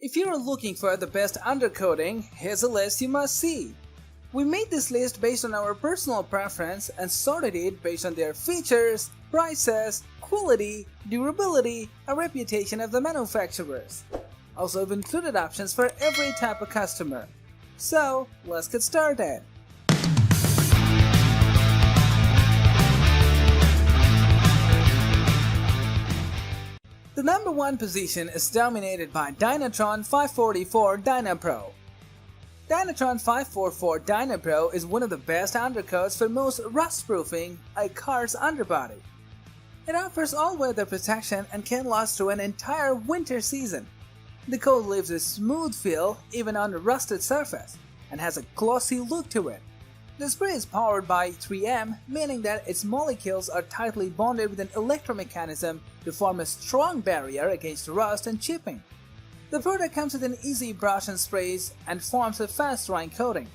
If you're looking for the best undercoating, here's a list you must see. We made this list based on our personal preference and sorted it based on their features, prices, quality, durability, and reputation of the manufacturers. Also, we've included options for every type of customer. So, let's get started. The number one position is dominated by Dynatron 544 Dyna-Pro. Dynatron 544 Dyna-Pro is one of the best undercoats for most rust-proofing a car's underbody. It offers all-weather protection and can last through an entire winter season. The coat leaves a smooth feel even on a rusted surface and has a glossy look to it. The spray is powered by 3M, meaning that its molecules are tightly bonded with an electromechanism to form a strong barrier against rust and chipping. The product comes with an easy brush and sprays and forms a fast-drying coating.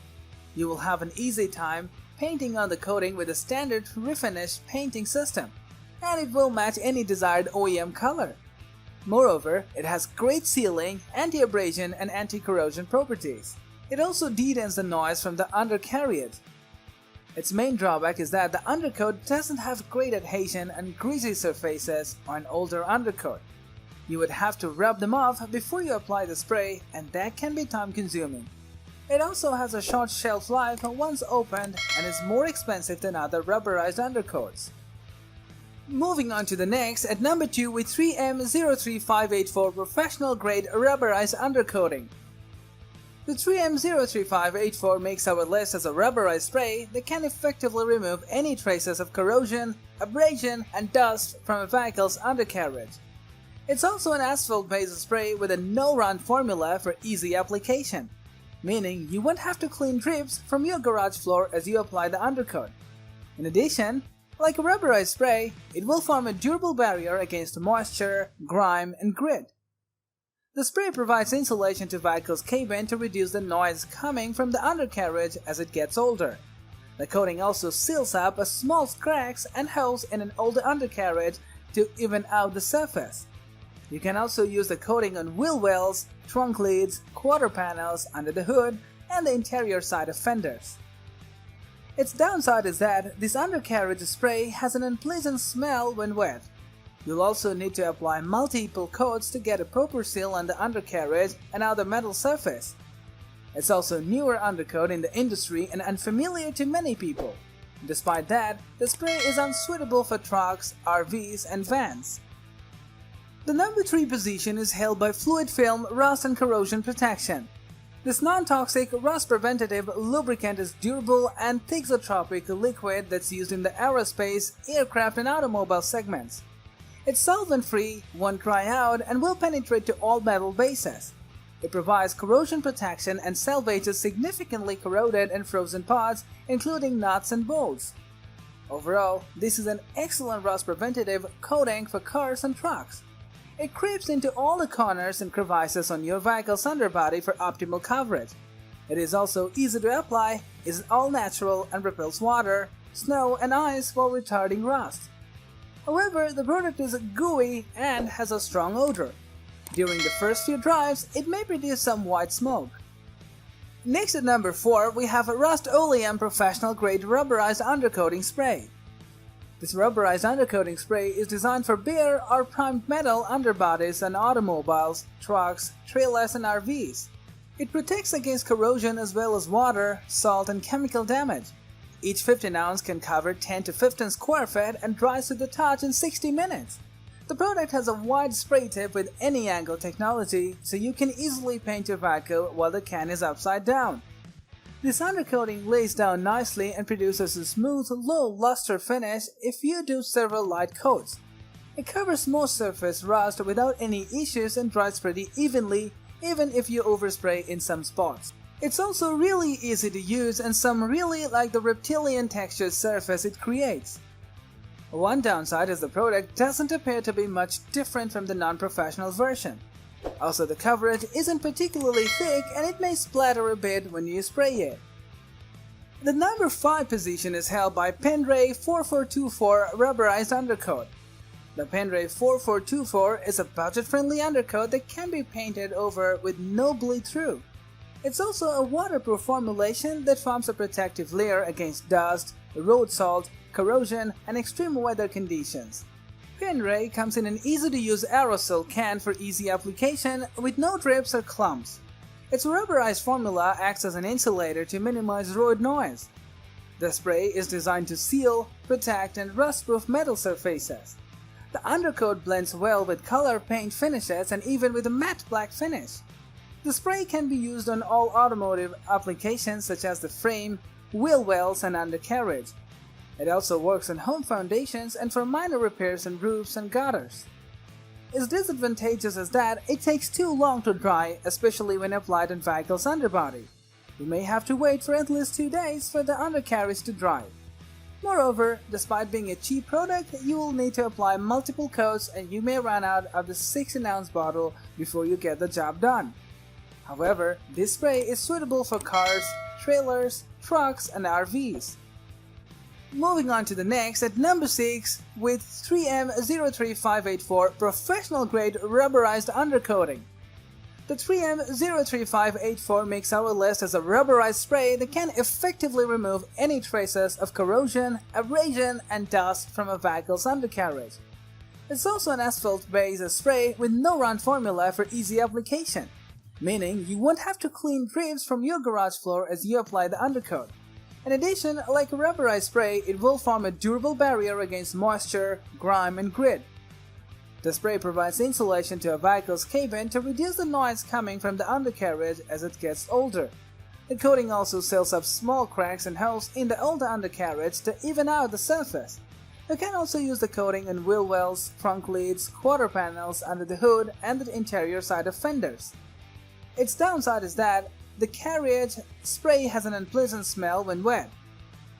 You will have an easy time painting on the coating with a standard refinish painting system, and it will match any desired OEM color. Moreover, it has great sealing, anti-abrasion and anti-corrosion properties. It also detents the noise from the undercarriage. Its main drawback is that the undercoat doesn't have great adhesion and greasy surfaces on an older undercoat. You would have to rub them off before you apply the spray, and that can be time-consuming. It also has a short shelf life once opened and is more expensive than other rubberized undercoats. Moving on to the next, at number 2 with 3M03584 Professional Grade Rubberized Undercoating. The 3M03584 makes our list as a rubberized spray that can effectively remove any traces of corrosion, abrasion, and dust from a vehicle's undercarriage. It's also an asphalt-based spray with a no-run formula for easy application, meaning you won't have to clean drips from your garage floor as you apply the undercoat. In addition, like a rubberized spray, it will form a durable barrier against moisture, grime, and grit. The spray provides insulation to vehicle's cabin to reduce the noise coming from the undercarriage as it gets older. The coating also seals up a small cracks and holes in an older undercarriage to even out the surface. You can also use the coating on wheel wells, trunk lids, quarter panels, under the hood, and the interior side of fenders. Its downside is that this undercarriage spray has an unpleasant smell when wet. You'll also need to apply multiple coats to get a proper seal on the undercarriage and other metal surface. It's also a newer undercoat in the industry and unfamiliar to many people. Despite that, the spray is unsuitable for trucks, RVs, and vans. The number 3 position is held by Fluid Film Rust and Corrosion Protection. This non-toxic, rust-preventative lubricant is durable and thixotropic liquid that's used in the aerospace, aircraft, and automobile segments. It's solvent-free, won't dry out, and will penetrate to all metal bases. It provides corrosion protection and salvages significantly corroded and frozen parts, including nuts and bolts. Overall, this is an excellent rust-preventative coating for cars and trucks. It creeps into all the corners and crevices on your vehicle's underbody for optimal coverage. It is also easy to apply, is all-natural, and repels water, snow, and ice while retarding rust. However, the product is gooey and has a strong odor. During the first few drives, it may produce some white smoke. Next at number 4, we have a Rust-Oleum Professional Grade Rubberized Undercoating Spray. This rubberized undercoating spray is designed for bare or primed metal underbodies on automobiles, trucks, trailers, and RVs. It protects against corrosion as well as water, salt, and chemical damage. Each 15 ounce can cover 10 to 15 square feet and dries to the touch in 60 minutes. The product has a wide spray tip with any angle technology, so you can easily paint your vehicle while the can is upside down. This undercoating lays down nicely and produces a smooth, low luster finish if you do several light coats. It covers most surface rust without any issues and dries pretty evenly, even if you overspray in some spots. It's also really easy to use and some really like the reptilian textured surface it creates. One downside is the product doesn't appear to be much different from the non-professional version. Also, the coverage isn't particularly thick and it may splatter a bit when you spray it. The number 5 position is held by Pendray 4424 Rubberized Undercoat. The Penray 4424 is a budget-friendly undercoat that can be painted over with no bleed-through. It's also a waterproof formulation that forms a protective layer against dust, road salt, corrosion, and extreme weather conditions. Penray comes in an easy-to-use aerosol can for easy application with no drips or clumps. Its rubberized formula acts as an insulator to minimize road noise. The spray is designed to seal, protect, and rust-proof metal surfaces. The undercoat blends well with color paint finishes and even with a matte black finish. The spray can be used on all automotive applications such as the frame, wheel wells, and undercarriage. It also works on home foundations and for minor repairs on roofs and gutters. Its disadvantages is that it takes too long to dry, especially when applied on vehicle's underbody. You may have to wait for at least 2 days for the undercarriage to dry. Moreover, despite being a cheap product, you will need to apply multiple coats and you may run out of the 16-ounce bottle before you get the job done. However, this spray is suitable for cars, trailers, trucks, and RVs. Moving on to the next at number 6 with 3M03584 Professional Grade Rubberized Undercoating. The 3M03584 makes our list as a rubberized spray that can effectively remove any traces of corrosion, abrasion, and dust from a vehicle's undercarriage. It's also an asphalt-based spray with no run formula for easy application, meaning you won't have to clean drifts from your garage floor as you apply the undercoat. In addition, like a rubberized spray, it will form a durable barrier against moisture, grime, and grit. The spray provides insulation to a vehicle's cabin to reduce the noise coming from the undercarriage as it gets older. The coating also seals up small cracks and holes in the older undercarriage to even out the surface. You can also use the coating on wheel wells, trunk lids, quarter panels, under the hood, and the interior side of fenders. Its downside is that the carriage spray has an unpleasant smell when wet.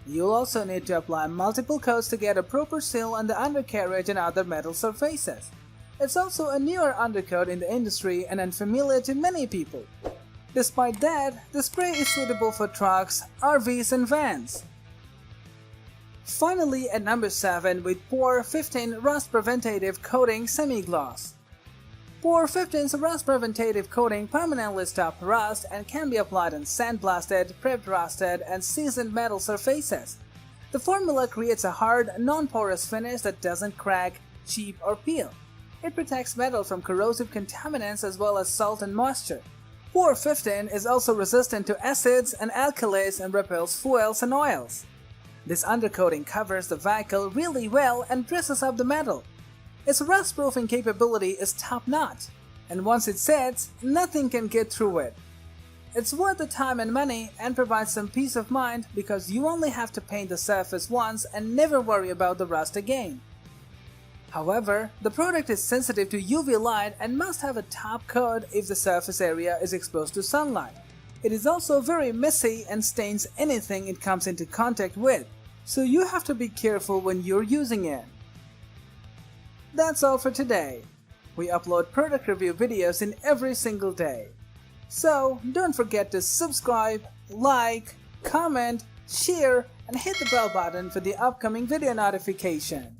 You'll also need to apply multiple coats to get a proper seal on the undercarriage and other metal surfaces. It's also a newer undercoat in the industry and unfamiliar to many people. Despite that, the spray is suitable for trucks, RVs, and vans. Finally, at number 7 with Pore 15 Rust Preventive Coating Semi-Gloss. Pore 15's rust preventative coating permanently stops rust and can be applied on sandblasted, prepped rusted, and seasoned metal surfaces. The formula creates a hard, non-porous finish that doesn't crack, chip, or peel. It protects metal from corrosive contaminants as well as salt and moisture. Pore 15 is also resistant to acids and alkalis and repels fuels and oils. This undercoating covers the vehicle really well and dresses up the metal. Its rust-proofing capability is top-notch, and once it sets, nothing can get through it. It's worth the time and money and provides some peace of mind because you only have to paint the surface once and never worry about the rust again. However, the product is sensitive to UV light and must have a top coat if the surface area is exposed to sunlight. It is also very messy and stains anything it comes into contact with, so you have to be careful when you're using it. That's all for today. We upload product review videos in every single day. So don't forget to subscribe, like, comment, share, and hit the bell button for the upcoming video notification.